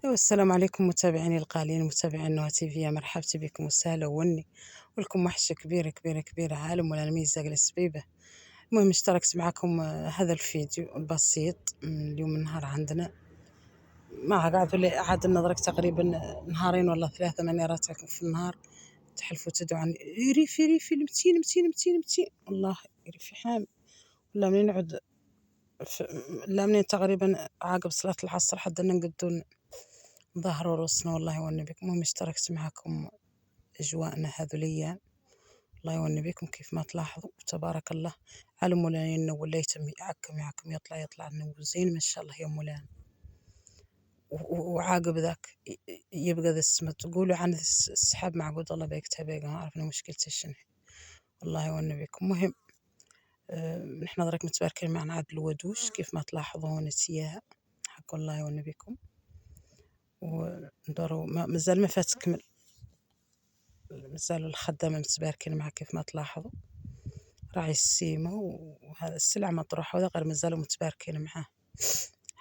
السلام عليكم متابعيني الغاليين، متابعين نوها تيفي، يا مرحبتي بكم وسهلا وني ولكم وحشة كبيرة كبيرة كبيرة، عالم ولا الميزة السبيبة. المهم اشتركت معكم هذا الفيديو البسيط من اليوم النهار عندنا، ما قاعدوا لي عاد نظرك تقريبا نهارين ولا ثلاثة ماني راتكم في النهار تحلفوا تدعوا عن ريفي ريفي المتين والله ريفي حامل. لا منين نعود لا منين تقريبا عقب صلاة العصر حتى نقدون ظهر ورسنا، والله يوني بكم. المهم اشتركت معكم أجواءنا هذو الأيام، الله يوني بكم كيف ما تلاحظوا تبارك الله. على مولانا ولا يتم يعكم يطلع لنا زين ما شاء الله يا مولانا. وعاقب ذاك يبقى ذا السما تقولوا عن السحاب معقود الله بيكتب بيقى، ما عرفنا مشكلته شنو. الله يوني بكم. مهم نحن درك متباركين معنا عاد الودوش كيف ما تلاحظون سياها حق الله يوني بكم. وندوروا مازال ما فات تكمل، مازالوا الخدامة متباركين معها كيف ما تلاحظوا، راعي السيمة وهذا السلع مطروحة وذا غير مازالوا متباركين معاه.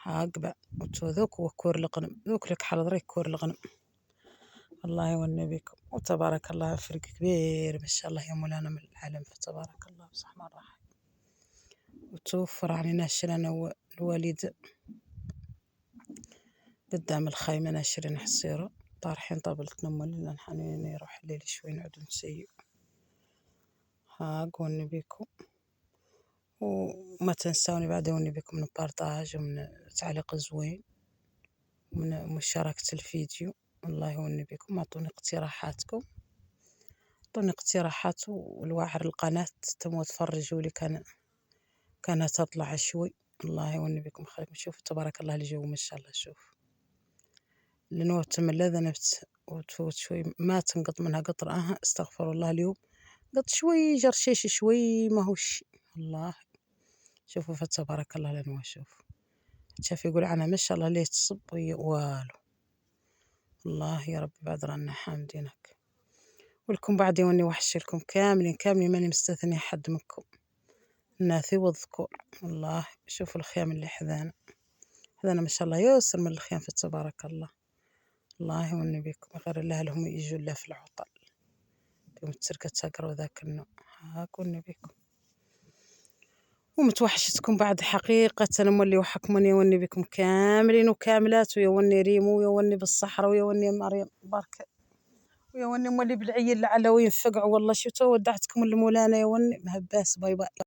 هاقبع وتوذوك وكور الغنم ذوك لك حلضريك كور الغنم، الله يوني بكم. وتبارك الله فرق كبير ما شاء الله يا مولانا من العالم، فتبارك الله بصح ما راح وتوفر علينا شرنا والوالد قدام الخيمة ناشرين حصيرة طارحين طابلتنا مولي نحن يروح الليل شوي نعود نسيو. وني بيكم وما تنسوني بعد وني بيكم من البارطاج ومن تعليق زوين ومن مشاركة الفيديو، الله يوني بكم. اعطوني اقتراحاتكم، اعطوني اقتراحات والواعر القناة تمو تفرجوا لي كانت تطلع شوي، الله يوني بكم. خليكم شوفوا تبارك الله الجو ما شاء الله. شوف لنوت من لذا نفس وتفوت شوي ما تنقط منها قطرة، استغفر الله. اليوم قط شوي جرشيش شوي ما هوش الله. شوفوا فتبارك الله لنوا شوف شاف يقول عنها ما شاء الله ليه تصب والو. الله يا رب بعد رانا حامدينك ولكم بعد يوني وحش لكم كاملين ماني مستثني حد منكم، الناثي والذكور. الله شوفوا الخيام اللي حذانا ما شاء الله يوسر من الخيام فتبارك الله. الله يوني بكم غير الله لهم يجوا الله في العطل يوم التركة تقروا ذاك النوع. هاكوني بكم ومتوحشتكم بعد حقيقة. مولي وحكمني يوني بكم كاملين وكاملات، ويوني ريمو ويوني بالصحراء ويوني مريم بركة ويوني مولي بالعيل لعله وينفقعوا. والله شفتوا ودعتكم المولانا يوني مهباس. باي باي.